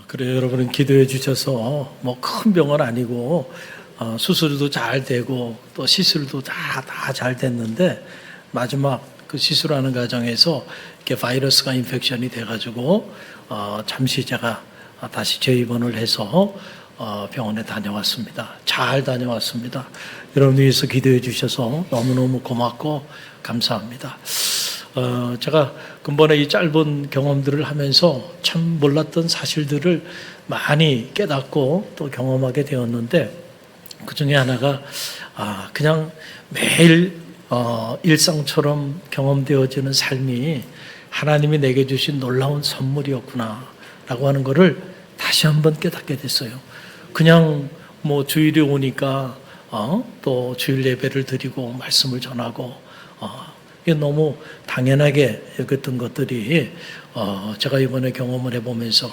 그래 여러분은 기도해 주셔서 뭐 큰 병은 아니고 수술도 잘 되고 또 시술도 다 잘 됐는데 마지막 그 시술하는 과정에서 이렇게 바이러스가 인펙션이 돼가지고 잠시 제가 다시 재입원을 해서 병원에 다녀왔습니다. 잘 다녀왔습니다. 여러분 위해서 기도해 주셔서 너무너무 고맙고 감사합니다. 제가 근본에 이 짧은 경험들을 하면서 참 몰랐던 사실들을 많이 깨닫고 또 경험하게 되었는데 그 중에 하나가 그냥 매일 일상처럼 경험되어지는 삶이 하나님이 내게 주신 놀라운 선물이었구나 라고 하는 것을 다시 한번 깨닫게 됐어요. 그냥 뭐 주일에 오니까 또 주일 예배를 드리고 말씀을 전하고 이게 너무 당연하게 여겼던 것들이 제가 이번에 경험을 해보면서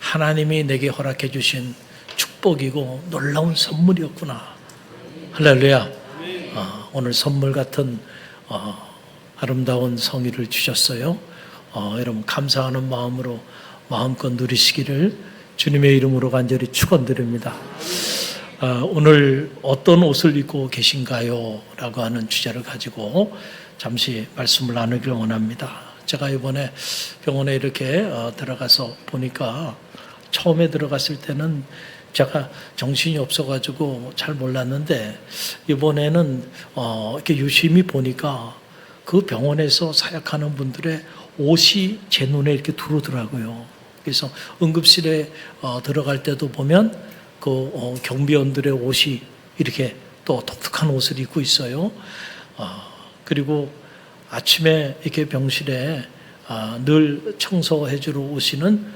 하나님이 내게 허락해 주신 축복이고 놀라운 선물이었구나. 할렐루야. 오늘 선물 같은 아름다운 성의를 주셨어요. 여러분 감사하는 마음으로 마음껏 누리시기를 주님의 이름으로 간절히 축원드립니다. 오늘 어떤 옷을 입고 계신가요? 라고 하는 주제를 가지고 잠시 말씀을 나누기를 원합니다. 제가 이번에 병원에 이렇게 들어가서 보니까 처음에 들어갔을 때는 제가 정신이 없어가지고 잘 몰랐는데 이번에는 이렇게 유심히 보니까 그 병원에서 사역하는 분들의 옷이 제 눈에 이렇게 들어오더라고요. 그래서 응급실에 들어갈 때도 보면 그 경비원들의 옷이 이렇게 또 독특한 옷을 입고 있어요. 그리고 아침에 이렇게 병실에 늘 청소해 주러 오시는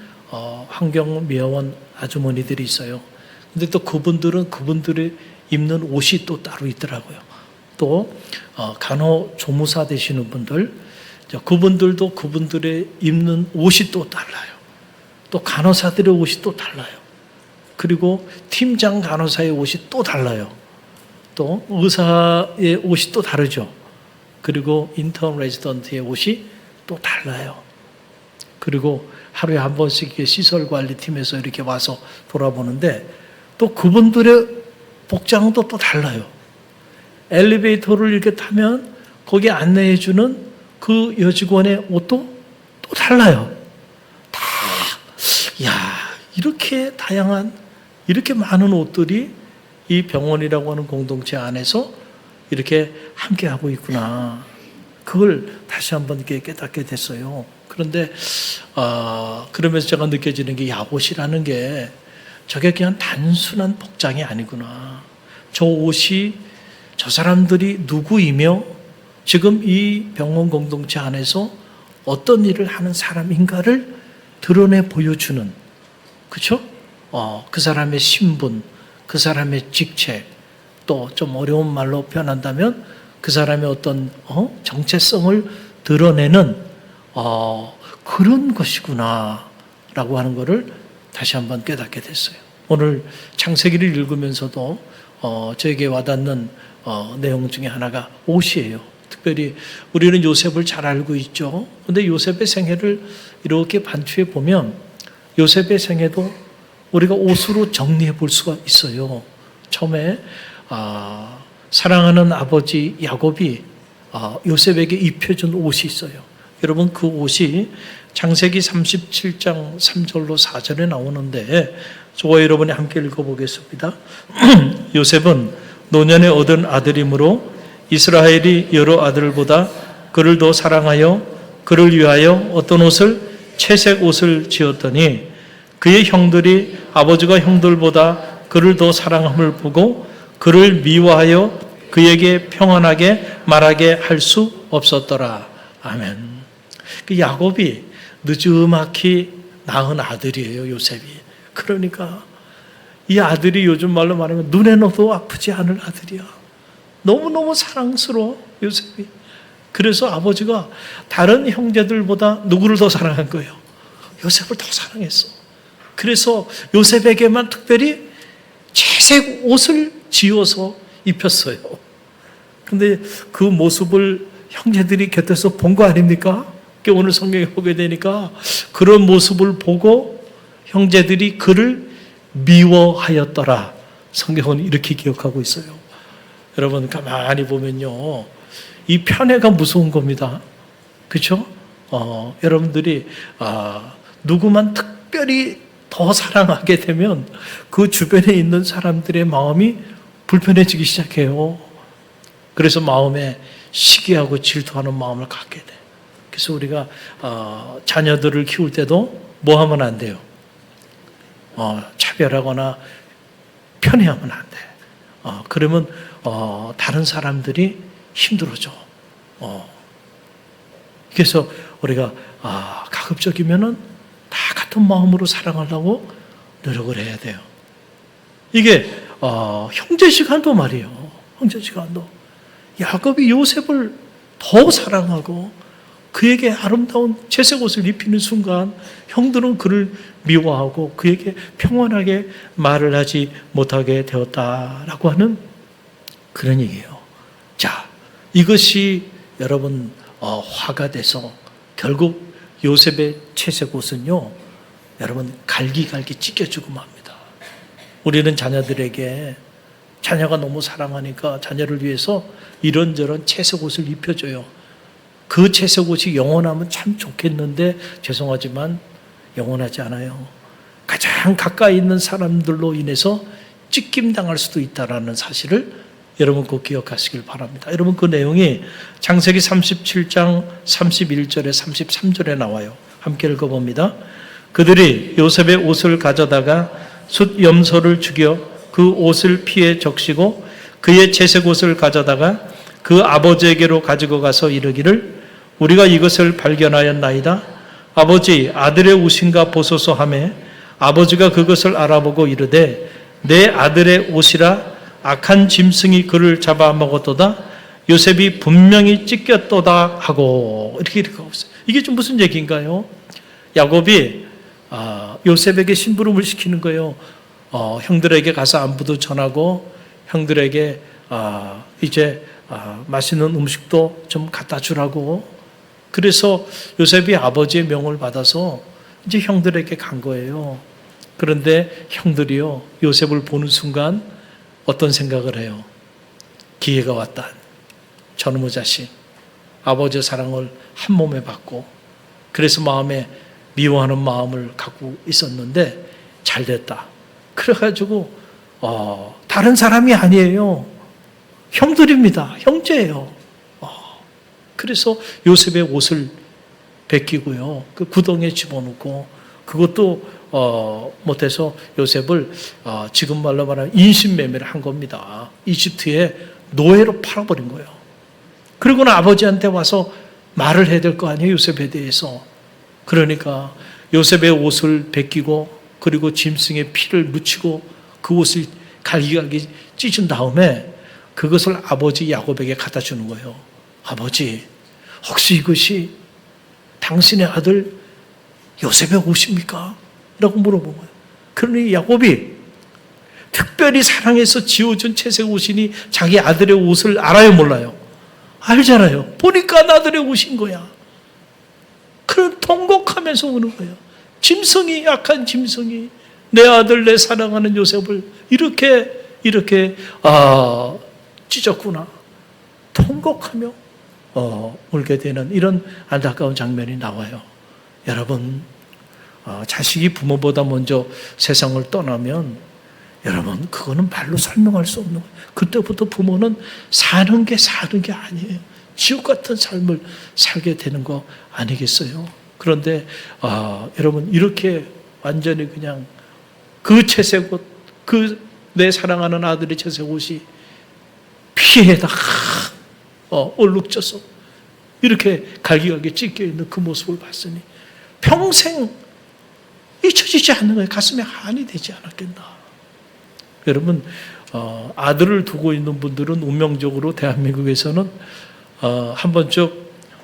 환경미화원 아주머니들이 있어요. 근데 또 그분들이 입는 옷이 또 따로 있더라고요. 또 간호조무사 되시는 분들, 그분들도 그분들의 입는 옷이 또 달라요. 또 간호사들의 옷이 또 달라요. 그리고 팀장 간호사의 옷이 또 달라요. 또 의사의 옷이 또 다르죠. 그리고 인턴 레지던트의 옷이 또 달라요. 그리고 하루에 한 번씩 시설관리팀에서 이렇게 와서 돌아보는데 또 그분들의 복장도 또 달라요. 엘리베이터를 이렇게 타면 거기에 안내해주는 그 여직원의 옷도 또 달라요. 다, 이렇게 다양한, 이렇게 많은 옷들이 이 병원이라고 하는 공동체 안에서 이렇게 함께하고 있구나. 그걸 다시 한번 이렇게 깨닫게 됐어요. 그런데 그러면서 제가 느껴지는 게 옷이라는 게 저게 그냥 단순한 복장이 아니구나. 저 옷이 저 사람들이 누구이며 지금 이 병원 공동체 안에서 어떤 일을 하는 사람인가를 드러내 보여주는, 그렇죠? 그 사람의 신분, 그 사람의 직책, 또 좀 어려운 말로 표현한다면 그 사람의 어떤 정체성을 드러내는 그런 것이구나 라고 하는 것을 다시 한번 깨닫게 됐어요. 오늘 창세기를 읽으면서도 저에게 와닿는 내용 중에 하나가 옷이에요. 특별히 우리는 요셉을 잘 알고 있죠. 그런데 요셉의 생애를 이렇게 반추해 보면 요셉의 생애도 우리가 옷으로 정리해 볼 수가 있어요. 처음에 사랑하는 아버지 야곱이 요셉에게 입혀준 옷이 있어요. 여러분 그 옷이 창세기 37장 3절로 4절에 나오는데 저와 여러분이 함께 읽어보겠습니다. 요셉은 노년에 얻은 아들이므로 이스라엘이 여러 아들보다 그를 더 사랑하여 그를 위하여 어떤 옷을 채색 옷을 지었더니 그의 형들이 아버지가 형들보다 그를 더 사랑함을 보고 그를 미워하여 그에게 평안하게 말하게 할 수 없었더라. 아멘. 그 야곱이 늦지막히 낳은 아들이에요, 요셉이. 그러니까 이 아들이 요즘 말로 말하면 눈에 넣어도 아프지 않을 아들이야. 너무너무 사랑스러워, 요셉이. 그래서 아버지가 다른 형제들보다 누구를 더 사랑한 거예요? 요셉을 더 사랑했어. 그래서 요셉에게만 특별히 채색 옷을 지어서 입혔어요. 근데 그 모습을 형제들이 곁에서 본 거 아닙니까? 오늘 성경에 보게 되니까 그런 모습을 보고 형제들이 그를 미워하였더라. 성경은 이렇게 기억하고 있어요. 여러분 가만히 보면요, 이 편애가 무서운 겁니다. 그렇죠? 여러분들이 누구만 특별히 더 사랑하게 되면 그 주변에 있는 사람들의 마음이 불편해지기 시작해요. 그래서 마음에 시기하고 질투하는 마음을 갖게 돼. 그래서 우리가 자녀들을 키울 때도 뭐 하면 안 돼요? 차별하거나 편애하면 안 돼. 그러면 다른 사람들이 힘들어져. 그래서 우리가 가급적이면은 다 같은 마음으로 사랑하려고 노력을 해야 돼요. 이게 형제시간도 말이에요. 형제시간도 야곱이 요셉을 더 사랑하고 그에게 아름다운 채색 옷을 입히는 순간 형들은 그를 미워하고 그에게 평안하게 말을 하지 못하게 되었다라고 하는 그런 얘기예요. 자, 이것이 여러분 화가 돼서 결국 요셉의 채색 옷은요, 여러분 갈기갈기 찢겨지고 맙니다. 우리는 자녀들에게 자녀가 너무 사랑하니까 자녀를 위해서 이런저런 채색 옷을 입혀줘요. 그 채색 옷이 영원하면 참 좋겠는데 죄송하지만 영원하지 않아요. 가장 가까이 있는 사람들로 인해서 찢김당할 수도 있다는 사실을 여러분 꼭 기억하시길 바랍니다. 여러분 그 내용이 창세기 37장 31절에 33절에 나와요. 함께 읽어봅니다. 그들이 요셉의 옷을 가져다가 숫 염소를 죽여 그 옷을 피에 적시고 그의 채색 옷을 가져다가 그 아버지에게로 가지고 가서 이르기를 우리가 이것을 발견하였나이다. 아버지 아들의 옷인가 보소서 하매 아버지가 그것을 알아보고 이르되 내 아들의 옷이라 악한 짐승이 그를 잡아먹었도다. 요셉이 분명히 찢겼도다 하고 이렇게 하고 있어요. 이게 좀 무슨 얘기인가요? 야곱이 요셉에게 심부름을 시키는 거예요. 형들에게 가서 안부도 전하고 형들에게 이제 맛있는 음식도 좀 갖다 주라고. 그래서 요셉이 아버지의 명을 받아서 이제 형들에게 간 거예요. 그런데 형들이요, 요셉을 보는 순간 어떤 생각을 해요? 기회가 왔다. 저놈의 자식, 아버지의 사랑을 한 몸에 받고 그래서 마음에 미워하는 마음을 갖고 있었는데 잘 됐다. 그래가지고 다른 사람이 아니에요. 형들입니다. 형제예요. 그래서 요셉의 옷을 벗기고요, 그 구덩이에 집어넣고 그것도 못해서 요셉을 지금 말로 말하면 인신매매를 한 겁니다. 이집트에 노예로 팔아버린 거예요. 그리고는 아버지한테 와서 말을 해야 될 거 아니에요, 요셉에 대해서. 그러니까 요셉의 옷을 벗기고 그리고 짐승의 피를 묻히고 그 옷을 갈기갈기 찢은 다음에 그것을 아버지 야곱에게 갖다 주는 거예요. 아버지, 혹시 이것이 당신의 아들 요셉의 옷입니까? 라고 물어본 거예요. 그러니 야곱이 특별히 사랑해서 지어준 채색 옷이니 자기 아들의 옷을 알아요, 몰라요? 알잖아요. 보니까 아들의 옷인 거야. 그런 통곡하면서 우는 거예요. 짐승이, 약한 짐승이 내 아들, 내 사랑하는 요셉을 이렇게 찢었구나. 통곡하며 울게 되는 이런 안타까운 장면이 나와요. 여러분, 자식이 부모보다 먼저 세상을 떠나면 여러분 그거는 말로 설명할 수 없는 거예요. 그때부터 부모는 사는 게 아니에요. 지옥 같은 삶을 살게 되는 거 아니겠어요? 그런데 여러분 이렇게 완전히 그냥 그 채색 옷, 그 내 사랑하는 아들의 채색 옷이 피에다 얼룩져서 이렇게 갈기갈기 찢겨 있는 그 모습을 봤으니 평생 잊혀지지 않는 거예요. 가슴에 한이 되지 않았겠나. 여러분, 아들을 두고 있는 분들은 운명적으로 대한민국에서는 한 번쯤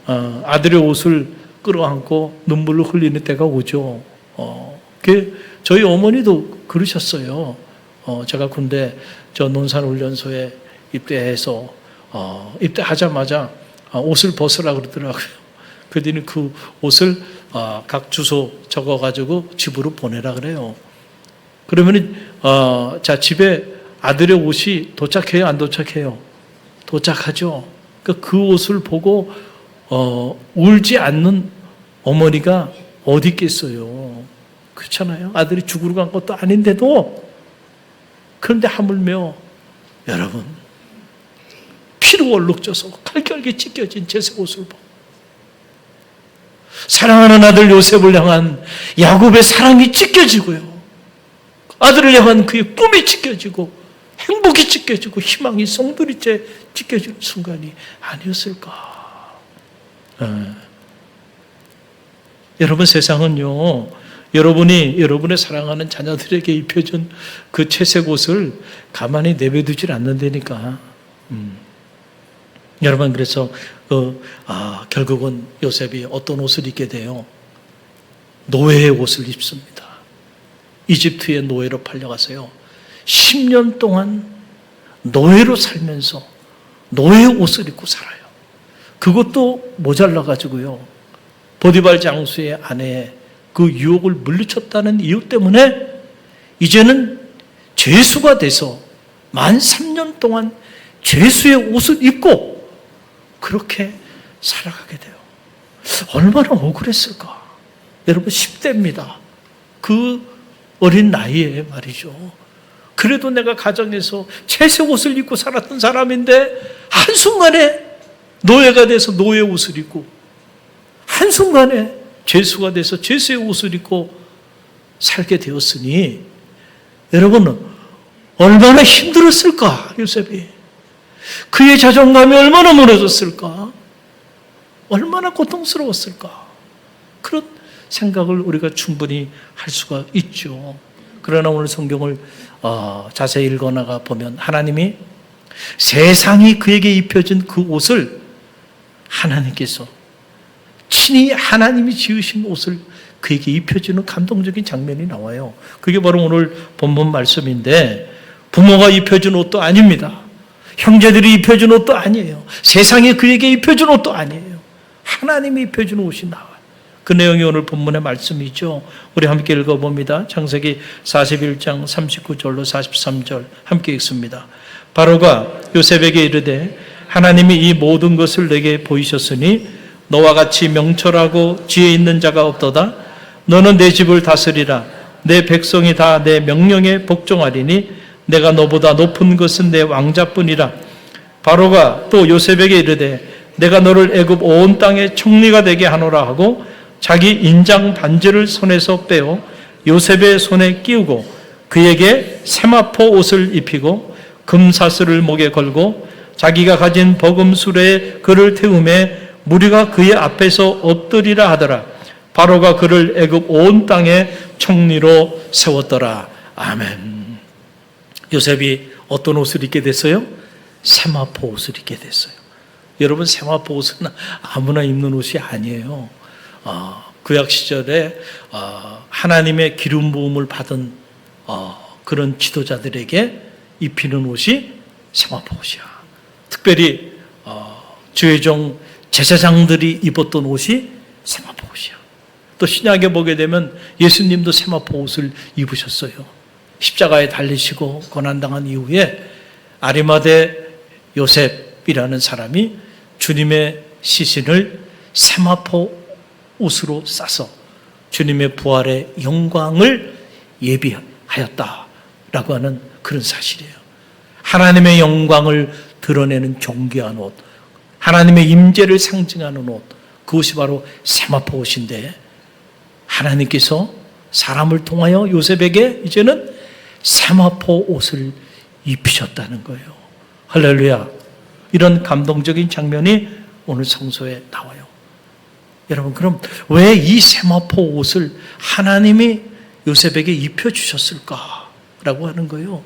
아들의 옷을 끌어안고 눈물을 흘리는 때가 오죠. 저희 어머니도 그러셨어요. 제가 군대 논산훈련소에 입대해서 입대하자마자 옷을 벗으라 그러더라고요. 그랬더니 그 옷을 각 주소 적어가지고 집으로 보내라 그래요. 그러면 자, 집에 아들의 옷이 도착해요, 안 도착해요? 도착하죠. 그 옷을 보고 울지 않는 어머니가 어디 있겠어요? 그렇잖아요. 아들이 죽으러 간 것도 아닌데도. 그런데 하물며 여러분, 피로 얼룩져서 칼결게 찢겨진 제색 옷을 보고 사랑하는 아들 요셉을 향한 야곱의 사랑이 찢겨지고요, 아들을 향한 그의 꿈이 찢겨지고 행복이 찢겨지고 희망이 송두리째 찢겨지는 순간이 아니었을까. 여러분, 세상은요, 여러분이 여러분의 사랑하는 자녀들에게 입혀준 그 채색 옷을 가만히 내버려두질 않는다니까. 여러분, 그래서 결국은 요셉이 어떤 옷을 입게 돼요? 노예의 옷을 입습니다. 이집트의 노예로 팔려가서요, 10년 동안 노예로 살면서 노예의 옷을 입고 살아요. 그것도 모자라가지고요, 보디발 장수의 아내의 그 유혹을 물리쳤다는 이유 때문에 이제는 죄수가 돼서 만 3년 동안 죄수의 옷을 입고 그렇게 살아가게 돼요. 얼마나 억울했을까. 여러분, 10대입니다. 그 어린 나이에 말이죠. 그래도 내가 가정에서 채색 옷을 입고 살았던 사람인데 한순간에 노예가 돼서 노예 옷을 입고 한순간에 죄수가 돼서 죄수의 옷을 입고 살게 되었으니 여러분, 얼마나 힘들었을까. 요셉이 그의 자존감이 얼마나 무너졌을까, 얼마나 고통스러웠을까. 그런 생각을 우리가 충분히 할 수가 있죠. 그러나 오늘 성경을 자세히 읽어나가 보면 하나님이 세상이 그에게 입혀준 그 옷을 하나님께서 친히 하나님이 지으신 옷을 그에게 입혀주는 감동적인 장면이 나와요. 그게 바로 오늘 본문 말씀인데, 부모가 입혀준 옷도 아닙니다. 형제들이 입혀준 옷도 아니에요. 세상이 그에게 입혀준 옷도 아니에요. 하나님이 입혀준 옷이 나와요. 그 내용이 오늘 본문의 말씀이죠. 우리 함께 읽어봅니다. 창세기 41장 39절로 43절 함께 읽습니다. 바로가 요셉에게 이르되 하나님이 이 모든 것을 내게 보이셨으니 너와 같이 명철하고 지혜 있는 자가 없도다. 너는 내 집을 다스리라. 내 백성이 다 내 명령에 복종하리니 내가 너보다 높은 것은 내 왕자뿐이라. 바로가 또 요셉에게 이르되 내가 너를 애굽 온 땅의 총리가 되게 하노라 하고 자기 인장 반지를 손에서 빼어 요셉의 손에 끼우고 그에게 세마포 옷을 입히고 금사슬을 목에 걸고 자기가 가진 버금 수레에 그를 태우매 무리가 그의 앞에서 엎드리라 하더라. 바로가 그를 애굽 온 땅의 총리로 세웠더라. 아멘. 요셉이 어떤 옷을 입게 됐어요? 세마포 옷을 입게 됐어요. 여러분, 세마포 옷은 아무나 입는 옷이 아니에요. 구약 시절에 하나님의 기름 부음을 받은 그런 지도자들에게 입히는 옷이 세마포 옷이야. 특별히 주의 종 제사장들이 입었던 옷이 세마포 옷이야. 또 신약에 보게 되면 예수님도 세마포 옷을 입으셨어요. 십자가에 달리시고 고난당한 이후에 아리마대 요셉이라는 사람이 주님의 시신을 세마포 옷으로 싸서 주님의 부활의 영광을 예비하였다라고 하는 그런 사실이에요. 하나님의 영광을 드러내는 존귀한 옷, 하나님의 임재를 상징하는 옷, 그것이 바로 세마포 옷인데 하나님께서 사람을 통하여 요셉에게 이제는 세마포 옷을 입히셨다는 거예요. 할렐루야. 이런 감동적인 장면이 오늘 성소에 나와요. 여러분, 그럼 왜 이 세마포 옷을 하나님이 요셉에게 입혀주셨을까라고 하는 거예요.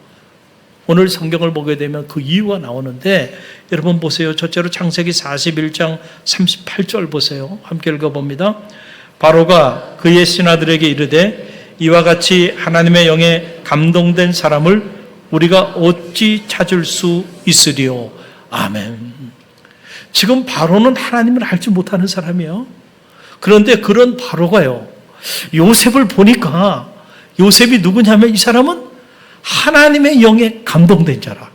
오늘 성경을 보게 되면 그 이유가 나오는데, 여러분 보세요. 첫째로 창세기 41장 38절 보세요. 함께 읽어봅니다. 바로가 그의 신하들에게 이르되 이와 같이 하나님의 영에 감동된 사람을 우리가 어찌 찾을 수 있으리요. 아멘. 지금 바로는 하나님을 알지 못하는 사람이에요. 그런데 그런 바로가요, 요셉을 보니까, 요셉이 누구냐면 이 사람은 하나님의 영에 감동된 자라.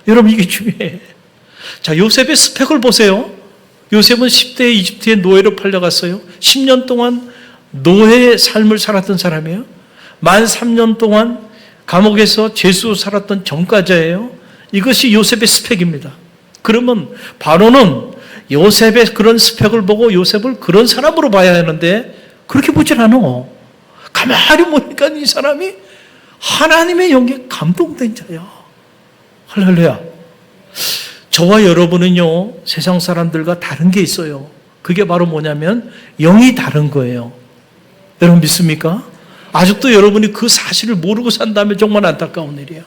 여러분, 이게 중요해요. 자, 요셉의 스펙을 보세요. 요셉은 10대에 이집트에 노예로 팔려갔어요. 10년 동안 노예의 삶을 살았던 사람이에요. 만 3년 동안 감옥에서 죄수로 살았던 전과자예요. 이것이 요셉의 스펙입니다. 그러면 바로는 요셉의 그런 스펙을 보고 요셉을 그런 사람으로 봐야 하는데 그렇게 보질 않아. 가만히 보니까 이 사람이 하나님의 영에 감동된 자야. 할렐루야. 저와 여러분은요, 세상 사람들과 다른 게 있어요. 그게 바로 뭐냐면 영이 다른 거예요. 여러분 믿습니까? 아직도 여러분이 그 사실을 모르고 산다면 정말 안타까운 일이에요.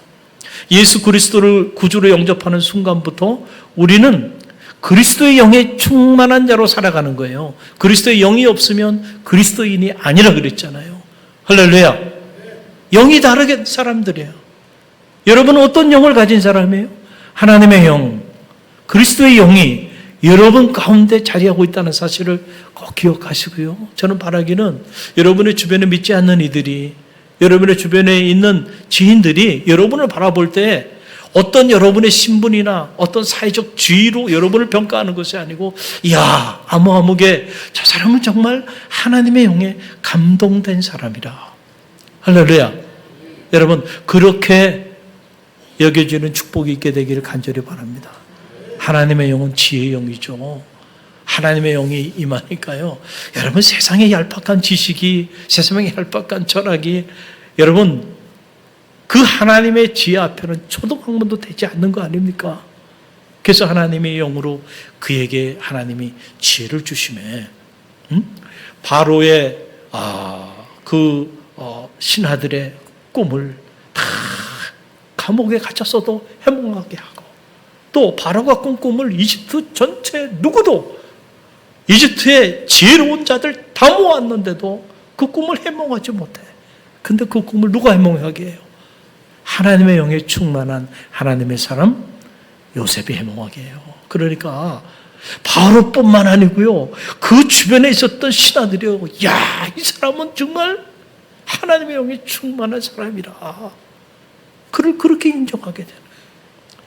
예수 그리스도를 구주로 영접하는 순간부터 우리는 그리스도의 영에 충만한 자로 살아가는 거예요. 그리스도의 영이 없으면 그리스도인이 아니라 그랬잖아요. 할렐루야. 영이 다르게 사람들이에요. 여러분은 어떤 영을 가진 사람이에요? 하나님의 영, 그리스도의 영이 여러분 가운데 자리하고 있다는 사실을 꼭 기억하시고요. 저는 바라기는 여러분의 주변에 믿지 않는 이들이, 여러분의 주변에 있는 지인들이 여러분을 바라볼 때 어떤 여러분의 신분이나 어떤 사회적 지위로 여러분을 평가하는 것이 아니고, 이야, 아무개 저 사람은 정말 하나님의 영에 감동된 사람이라. 할렐루야. 여러분, 그렇게 여겨지는 축복이 있게 되기를 간절히 바랍니다. 하나님의 영은 지혜의 영이죠. 하나님의 영이 임하니까요, 여러분 세상의 얄팍한 지식이, 세상의 얄팍한 철학이 여러분 그 하나님의 지혜 앞에는 초등학문도 되지 않는 거 아닙니까? 그래서 하나님의 영으로 그에게 하나님이 지혜를 주시매, 바로의 신하들의 꿈을 다 감옥에 갇혔어도 해몽하게 하고, 또 바로가 꾼 꿈을 이집트 전체 누구도, 이집트의 지혜로운 자들 다 모았는데도 그 꿈을 해몽하지 못해. 근데 그 꿈을 누가 해몽하게 해요? 하나님의 영에 충만한 하나님의 사람 요셉이 해몽하게 해요. 그러니까 바로뿐만 아니고요, 그 주변에 있었던 신하들이요, 야, 이 사람은 정말 하나님의 영에 충만한 사람이라, 그를 그렇게 인정하게 되는.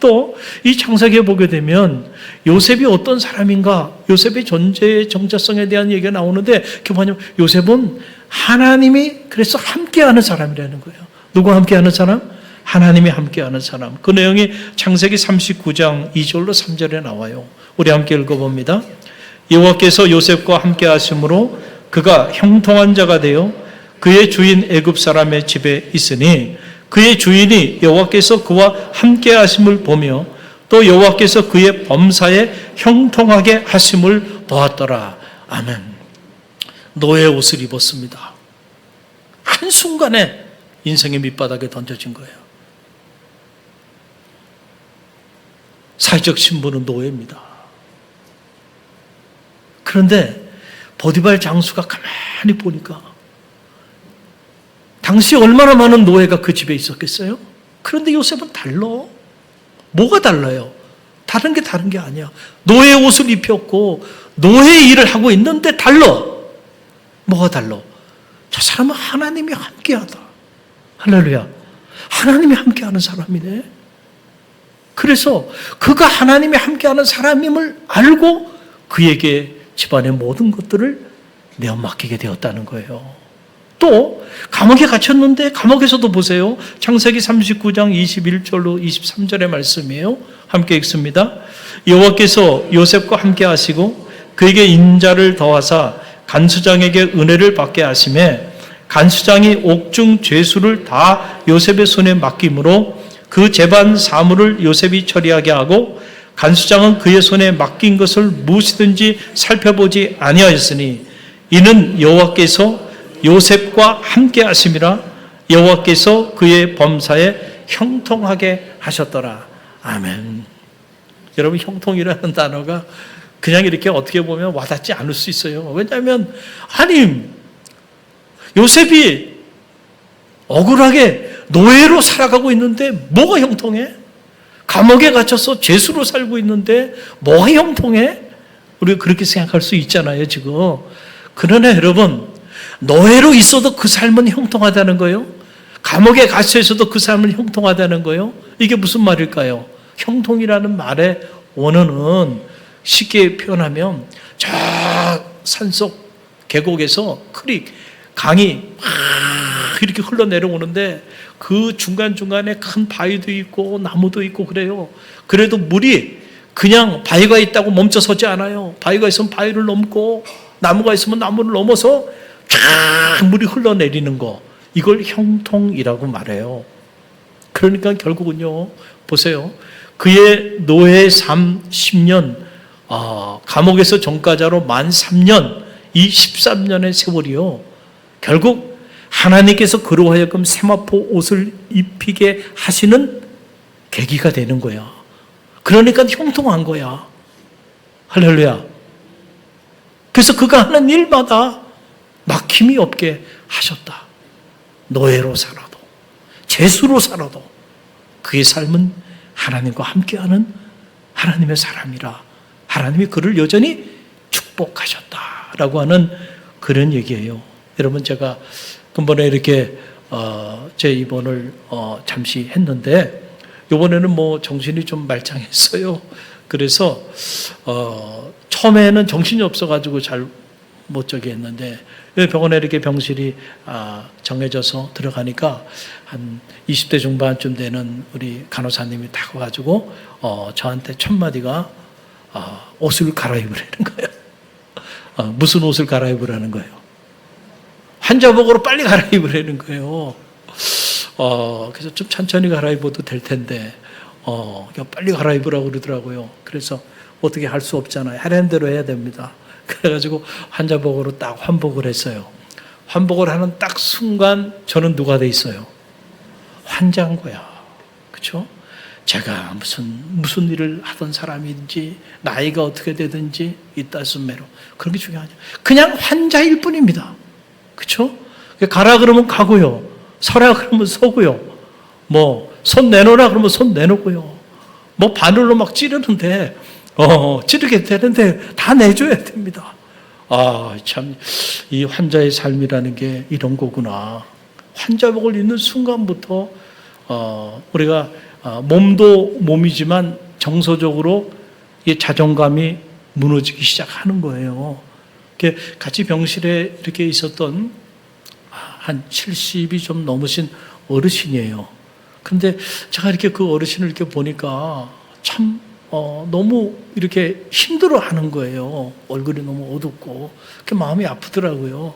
또 이 창세기에 보게 되면 요셉이 어떤 사람인가, 요셉의 존재의 정체성에 대한 얘기가 나오는데, 그게 뭐냐면 요셉은 하나님이 그래서 함께하는 사람이라는 거예요. 누구와 함께하는 사람? 하나님이 함께하는 사람. 그 내용이 창세기 39장 2절로 3절에 나와요. 우리 함께 읽어봅니다. 여호와께서 요셉과 함께하심으로 그가 형통한 자가 되어 그의 주인 애굽 사람의 집에 있으니, 그의 주인이 여호와께서 그와 함께하심을 보며 또 여호와께서 그의 범사에 형통하게 하심을 보았더라. 아멘. 노예 옷을 입었습니다. 한순간에 인생의 밑바닥에 던져진 거예요. 사회적 신분은 노예입니다. 그런데 보디발 장수가 가만히 보니까 당시 얼마나 많은 노예가 그 집에 있었겠어요? 그런데 요셉은 달라. 뭐가 달라요? 다른 게 아니야. 노예 옷을 입혔고 노예 일을 하고 있는데 달라. 뭐가 달라? 저 사람은 하나님이 함께하다. 할렐루야. 하나님이 함께하는 사람이네. 그래서 그가 하나님이 함께하는 사람임을 알고 그에게 집안의 모든 것들을 내어 맡기게 되었다는 거예요. 또 감옥에 갇혔는데, 감옥에서도 보세요. 창세기 39장 21절로 23절의 말씀이에요. 함께 읽습니다. 여호와께서 요셉과 함께 하시고 그에게 인자를 더하사 간수장에게 은혜를 받게 하시매, 간수장이 옥중 죄수를 다 요셉의 손에 맡김으로 그 재반 사물을 요셉이 처리하게 하고, 간수장은 그의 손에 맡긴 것을 무엇이든지 살펴보지 아니하였으니 이는 여호와께서 요셉과 함께 하심이라. 여호와께서 그의 범사에 형통하게 하셨더라. 아멘. 여러분, 형통이라는 단어가 그냥 이렇게 어떻게 보면 와닿지 않을 수 있어요. 왜냐하면 요셉이 억울하게 노예로 살아가고 있는데 뭐가 형통해? 감옥에 갇혀서 죄수로 살고 있는데 뭐가 형통해? 우리가 그렇게 생각할 수 있잖아요, 지금. 그러나 여러분, 노예로 있어도 그 삶은 형통하다는 거예요. 감옥에 갇혀 있어도 그 삶은 형통하다는 거예요. 이게 무슨 말일까요? 형통이라는 말의 원어는 쉽게 표현하면 저 산속 계곡에서 강이 막 이렇게 흘러내려오는데 그 중간중간에 큰 바위도 있고 나무도 있고 그래요. 그래도 물이 그냥 바위가 있다고 멈춰서지 않아요. 바위가 있으면 바위를 넘고 나무가 있으면 나무를 넘어서 쫙 물이 흘러내리는 거, 이걸 형통이라고 말해요. 그러니까 결국은요, 보세요. 그의 노예 삶 10년, 감옥에서 전과자로 만 3년, 이 13년의 세월이요, 결국 하나님께서 그로 하여금 세마포 옷을 입히게 하시는 계기가 되는 거야. 그러니까 형통한 거야. 할렐루야. 그래서 그가 하는 일마다 막힘이 없게 하셨다. 노예로 살아도, 죄수로 살아도 그의 삶은 하나님과 함께하는 하나님의 사람이라 하나님이 그를 여전히 축복하셨다라고 하는 그런 얘기예요. 여러분, 제가 근본에 이렇게 제 입원을 잠시 했는데 이번에는 뭐 정신이 좀 말짱했어요. 그래서 처음에는 정신이 없어가지고 잘 못 저기 했는데 병원에 이렇게 병실이 정해져서 들어가니까 한 20대 중반쯤 되는 우리 간호사님이 딱 와가지고 저한테 첫 마디가 옷을 갈아입으라는 거예요. 무슨 옷을 갈아입으라는 거예요? 환자복으로 빨리 갈아입으라는 거예요. 그래서 좀 천천히 갈아입어도 될 텐데 그냥 빨리 갈아입으라고 그러더라고요. 그래서 어떻게 할 수 없잖아요. 하라는 대로 해야 됩니다. 그래가지고 환자복으로 딱 환복을 했어요. 환복을 하는 딱 순간 저는 누가 돼 있어요? 환자인 거야. 그렇죠? 제가 무슨 일을 하던 사람인지 나이가 어떻게 되든지 이따순매로 그런 게 중요하죠. 그냥 환자일 뿐입니다. 그렇죠? 가라 그러면 가고요. 서라 그러면 서고요. 뭐 손 내놓으라 그러면 손 내놓고요. 뭐 바늘로 막 찌르는데 찌르게 되는데 다 내줘야 됩니다. 참, 이 환자의 삶이라는 게 이런 거구나. 환자복을 입는 순간부터 우리가 몸도 몸이지만 정서적으로 이 자존감이 무너지기 시작하는 거예요. 같이 병실에 이렇게 있었던 한 70이 좀 넘으신 어르신이에요. 그런데 제가 이렇게 그 어르신을 이렇게 보니까 참 너무 이렇게 힘들어 하는 거예요. 얼굴이 너무 어둡고. 그 마음이 아프더라고요.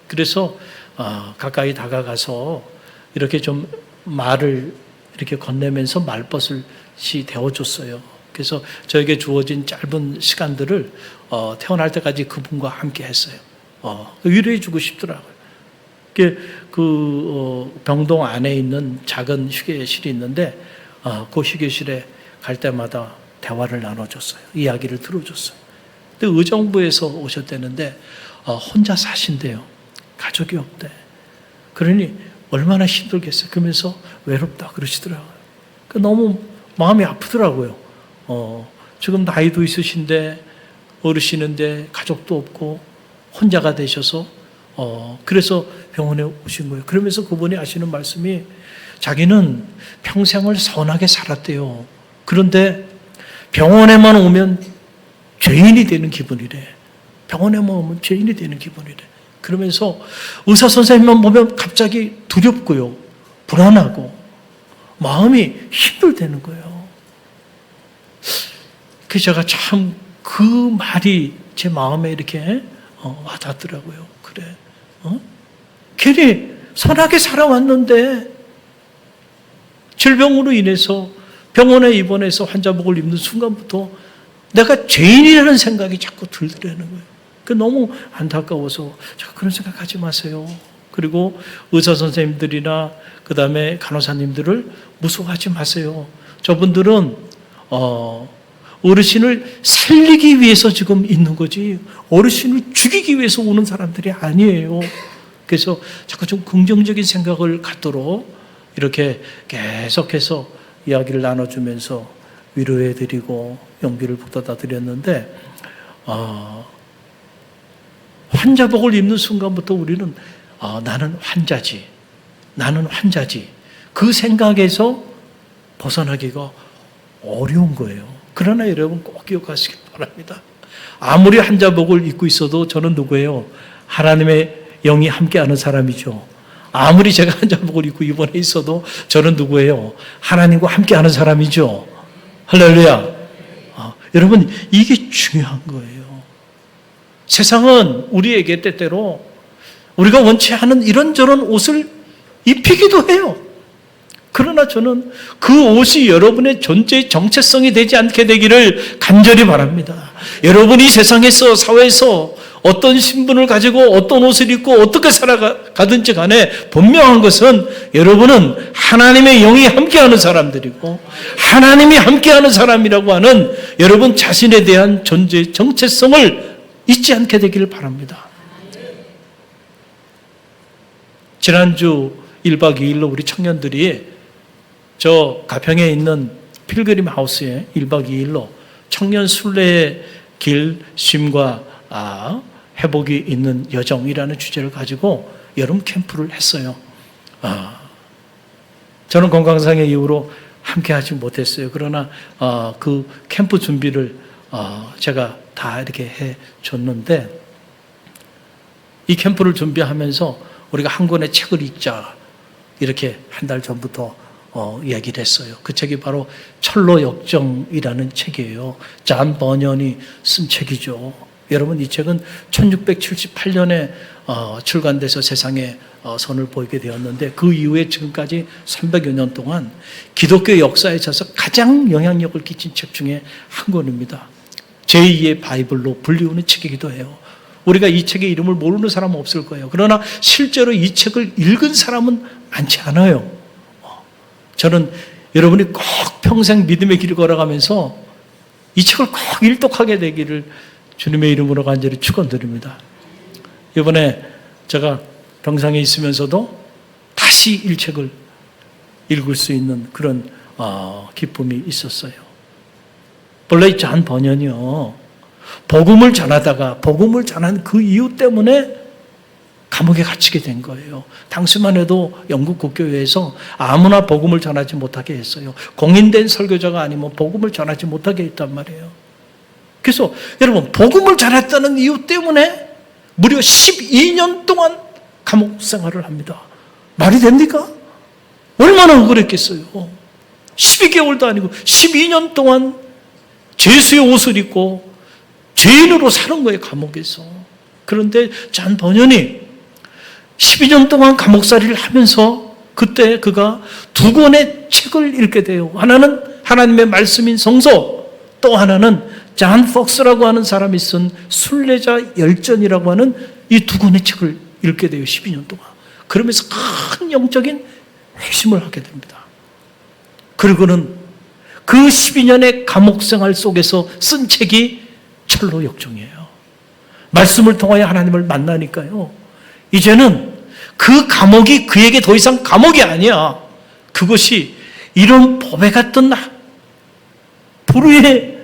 그래서 가까이 다가가서 이렇게 좀 말을 이렇게 건네면서 말벗을 데워줬어요. 그래서 저에게 주어진 짧은 시간들을 태어날 때까지 그분과 함께 했어요. 위로해 주고 싶더라고요. 병동 안에 있는 작은 휴게실이 있는데 그 휴게실에 갈 때마다 대화를 나눠줬어요. 이야기를 들어줬어요. 근데 의정부에서 오셨다는데 혼자 사신대요. 가족이 없대. 그러니 얼마나 힘들겠어요. 그러면서 외롭다 그러시더라고요. 너무 마음이 아프더라고요. 지금 나이도 있으신데 어르신인데 가족도 없고 혼자가 되셔서 그래서 병원에 오신 거예요. 그러면서 그분이 하시는 말씀이 자기는 평생을 선하게 살았대요. 그런데 병원에만 오면 죄인이 되는 기분이래. 병원에만 오면 죄인이 되는 기분이래. 그러면서 의사 선생님만 보면 갑자기 두렵고요. 불안하고 마음이 힘들다는 거예요. 그래서 제가 참 그 말이 제 마음에 이렇게 와닿더라고요. 그래. 괜히 선하게 살아왔는데 질병으로 인해서 병원에 입원해서 환자복을 입는 순간부터 내가 죄인이라는 생각이 자꾸 들더라는 거예요. 너무 안타까워서 자꾸 그런 생각하지 마세요. 그리고 의사 선생님들이나 그 다음에 간호사님들을 무서워하지 마세요. 저분들은 어르신을 살리기 위해서 지금 있는 거지 어르신을 죽이기 위해서 오는 사람들이 아니에요. 그래서 자꾸 좀 긍정적인 생각을 갖도록 이렇게 계속해서 이야기를 나눠주면서 위로해드리고 용기를 북돋아 드렸는데 환자복을 입는 순간부터 우리는 나는 환자지. 그 생각에서 벗어나기가 어려운 거예요. 그러나 여러분 꼭 기억하시기 바랍니다. 아무리 환자복을 입고 있어도 저는 누구예요? 하나님의 영이 함께하는 사람이죠. 아무리 제가 환자복을 입고 입원해 있어도 저는 누구예요? 하나님과 함께하는 사람이죠. 할렐루야. 여러분 이게 중요한 거예요. 세상은 우리에게 때때로 우리가 원치 않은 이런저런 옷을 입히기도 해요. 그러나 저는 그 옷이 여러분의 존재의 정체성이 되지 않게 되기를 간절히 바랍니다. 여러분이 세상에서, 사회에서 어떤 신분을 가지고 어떤 옷을 입고 어떻게 살아가든지 간에 분명한 것은 여러분은 하나님의 영이 함께하는 사람들이고 하나님이 함께하는 사람이라고 하는 여러분 자신에 대한 존재의 정체성을 잊지 않게 되기를 바랍니다. 지난주 1박 2일로 우리 청년들이 저 가평에 있는 필그림 하우스에 1박 2일로 청년 순례의 길 쉼과 회복이 있는 여정이라는 주제를 가지고 여름 캠프를 했어요. 저는 건강상의 이유로 함께 하지 못했어요. 그러나 그 캠프 준비를 제가 다 이렇게 해 줬는데 이 캠프를 준비하면서 우리가 한 권의 책을 읽자 이렇게 한 달 전부터 이야기를 했어요. 그 책이 바로 철로역정이라는 책이에요. 잔 버년이 쓴 책이죠. 여러분 이 책은 1678년에 출간돼서 세상에 선을 보이게 되었는데 그 이후에 지금까지 300여 년 동안 기독교 역사에 있어서 가장 영향력을 끼친 책 중에 한 권입니다. 제2의 바이블로 불리우는 책이기도 해요. 우리가 이 책의 이름을 모르는 사람은 없을 거예요. 그러나 실제로 이 책을 읽은 사람은 많지 않아요. 저는 여러분이 꼭 평생 믿음의 길을 걸어가면서 이 책을 꼭 일독하게 되기를 주님의 이름으로 간절히 축원드립니다. 이번에 제가 병상에 있으면서도 다시 이 책을 읽을 수 있는 그런 기쁨이 있었어요. 본래 이 잔 번연이요, 복음을 전하다가 복음을 전한 그 이유 때문에 감옥에 갇히게 된 거예요. 당시만 해도 영국 국교회에서 아무나 복음을 전하지 못하게 했어요. 공인된 설교자가 아니면 복음을 전하지 못하게 했단 말이에요. 그래서 여러분 복음을 전했다는 이유 때문에 무려 12년 동안 감옥 생활을 합니다. 말이 됩니까? 얼마나 억울했겠어요. 12개월도 아니고 12년 동안 죄수의 옷을 입고 죄인으로 사는 거예요, 감옥에서. 그런데 잔 번연이 12년 동안 감옥살이를 하면서 그때 그가 두 권의 책을 읽게 돼요. 하나는 하나님의 말씀인 성서, 또 하나는 잔 폭스라고 하는 사람이 쓴 순례자 열전이라고 하는 이 두 권의 책을 읽게 돼요. 12년 동안. 그러면서 큰 영적인 회심을 하게 됩니다. 그리고는 그 12년의 감옥생활 속에서 쓴 책이 철로역정이에요. 말씀을 통하여 하나님을 만나니까요, 이제는 그 감옥이 그에게 더 이상 감옥이 아니야. 그것이 이런 보배 같은 불후의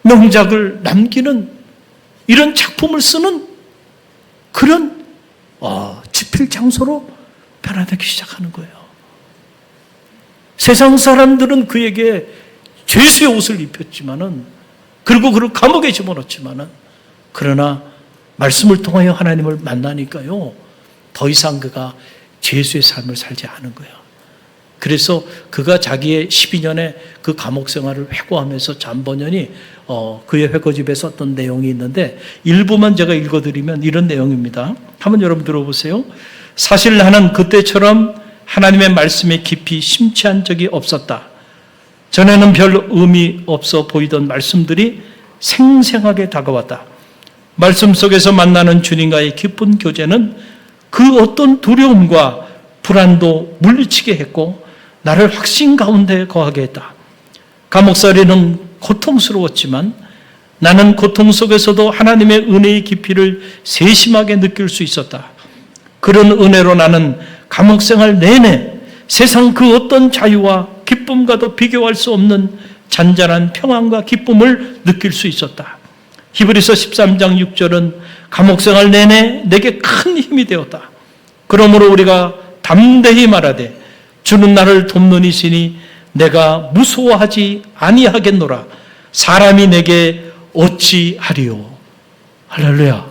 명작을 남기는 이런 작품을 쓰는 그런 집필 장소로 변화되기 시작하는 거예요. 세상 사람들은 그에게 죄수의 옷을 입혔지만은, 그리고 그를 감옥에 집어넣었지만은, 그러나 말씀을 통하여 하나님을 만나니까요, 더 이상 그가 죄수의 삶을 살지 않은 거예요. 그래서 그가 자기의 12년의 그 감옥 생활을 회고하면서 잔번연이 그의 회고집에 썼던 내용이 있는데 일부만 제가 읽어드리면 이런 내용입니다. 한번 여러분 들어보세요. 사실 나는 그때처럼 하나님의 말씀에 깊이 심취한 적이 없었다. 전에는 별 의미 없어 보이던 말씀들이 생생하게 다가왔다. 말씀 속에서 만나는 주님과의 깊은 교제는 그 어떤 두려움과 불안도 물리치게 했고 나를 확신 가운데 거하게 했다. 감옥살이는 고통스러웠지만 나는 고통 속에서도 하나님의 은혜의 깊이를 세심하게 느낄 수 있었다. 그런 은혜로 나는 감옥생활 내내 세상 그 어떤 자유와 기쁨과도 비교할 수 없는 잔잔한 평안과 기쁨을 느낄 수 있었다. 히브리서 13장 6절은 감옥 생활 내내 내게 큰 힘이 되었다. 그러므로 우리가 담대히 말하되 주는 나를 돕는 이시니 내가 무서워하지 아니하겠노라. 사람이 내게 어찌하리요. 할렐루야.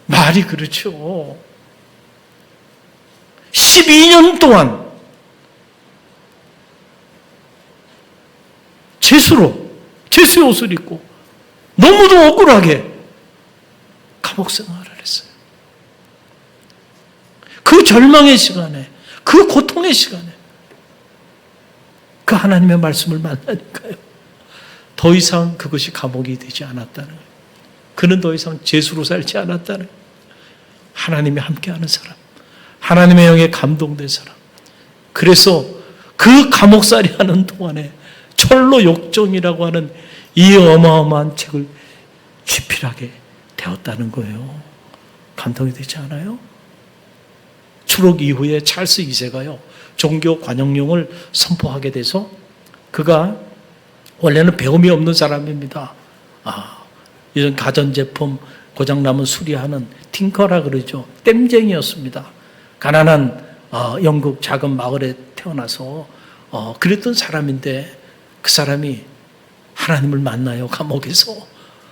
말이 그렇죠. 12년 동안 제수의 옷을 입고 너무도 억울하게 감옥 생활을 했어요. 그 절망의 시간에, 그 고통의 시간에 그 하나님의 말씀을 만나니까요, 더 이상 그것이 감옥이 되지 않았다는 거예요. 그는 더 이상 죄수로 살지 않았다는 거예요. 하나님이 함께하는 사람, 하나님의 영에 감동된 사람. 그래서 그 감옥살이 하는 동안에 철로 욕정이라고 하는 이 어마어마한 책을 집필하게 되었다는 거예요. 감동이 되지 않아요? 추록 이후에 찰스 2세가요, 종교 관용령을 선포하게 돼서, 그가 원래는 배움이 없는 사람입니다. 이런 가전제품 고장나면 수리하는 팅커라 그러죠. 땜쟁이였습니다. 가난한 영국 작은 마을에 태어나서 그랬던 사람인데, 그 사람이 하나님을 만나요, 감옥에서.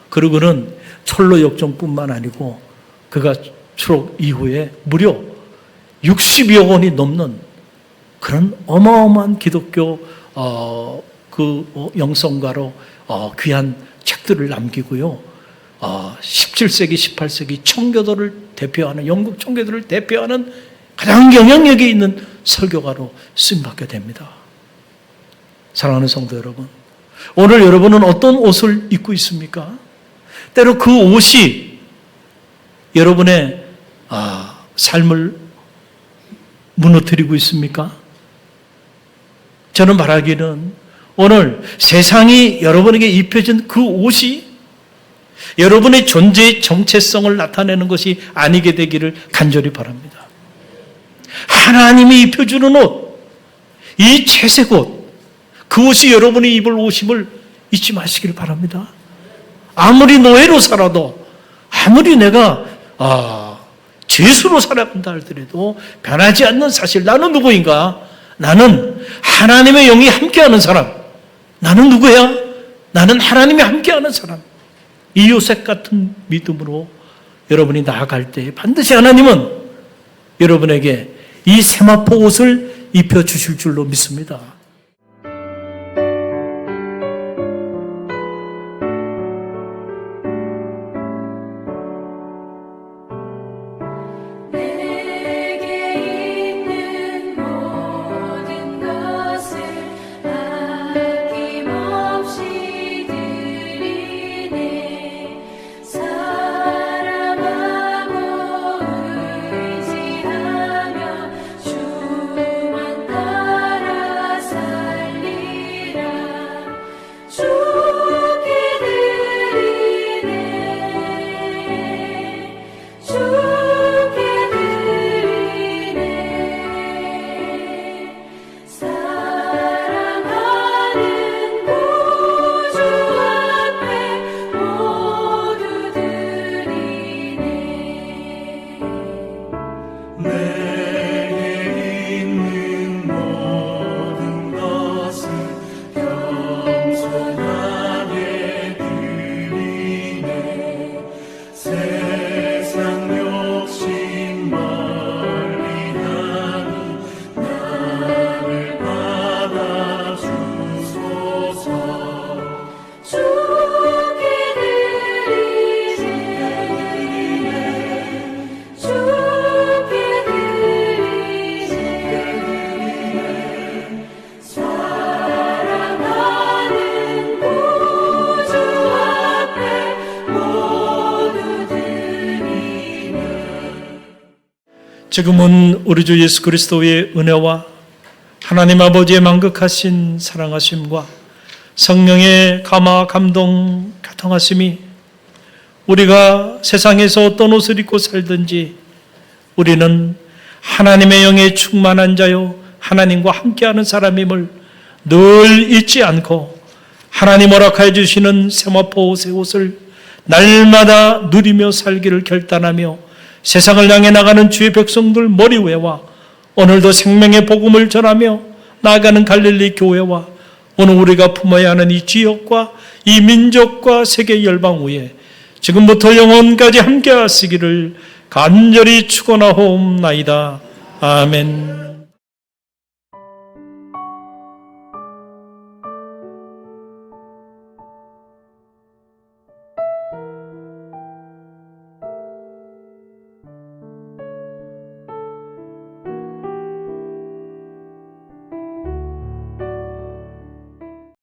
그러고는 철로 역정뿐만 아니고 그가 추록 이후에 무려 60여 권이 넘는 그런 어마어마한 기독교 영성가로 귀한 책들을 남기고요. 17세기, 18세기 청교도를 대표하는, 영국 청교도를 대표하는 가장 영향력이 있는 설교가로 쓰임받게 됩니다. 사랑하는 성도 여러분, 오늘 여러분은 어떤 옷을 입고 있습니까? 때로 그 옷이 여러분의 삶을 무너뜨리고 있습니까? 저는 말하기는 오늘 세상이 여러분에게 입혀진 그 옷이 여러분의 존재의 정체성을 나타내는 것이 아니게 되기를 간절히 바랍니다. 하나님이 입혀주는 옷, 이 채색 옷, 그 옷이 여러분이 입을 옷임을 잊지 마시길 바랍니다. 아무리 노예로 살아도, 아무리 내가 죄수로 살아간다 할지라도 변하지 않는 사실, 나는 누구인가? 나는 하나님의 영이 함께하는 사람. 나는 누구야? 나는 하나님이 함께하는 사람. 이 요셉 같은 믿음으로 여러분이 나아갈 때 반드시 하나님은 여러분에게 이 세마포 옷을 입혀주실 줄로 믿습니다. 지금은 우리 주 예수 그리스도의 은혜와 하나님 아버지의 만극하신 사랑하심과 성령의 감화 감동 교통하심이 우리가 세상에서 어떤 옷을 입고 살든지 우리는 하나님의 영에 충만한 자요 하나님과 함께하는 사람임을 늘 잊지 않고 하나님 허락해 주시는 세마포 옷의 옷을 날마다 누리며 살기를 결단하며 세상을 향해 나가는 주의 백성들 머리 위와 오늘도 생명의 복음을 전하며 나아가는 갈릴리 교회와 오늘 우리가 품어야 하는 이 지역과 이 민족과 세계 열방 위에 지금부터 영원까지 함께 하시기를 간절히 축원하옵나이다. 아멘.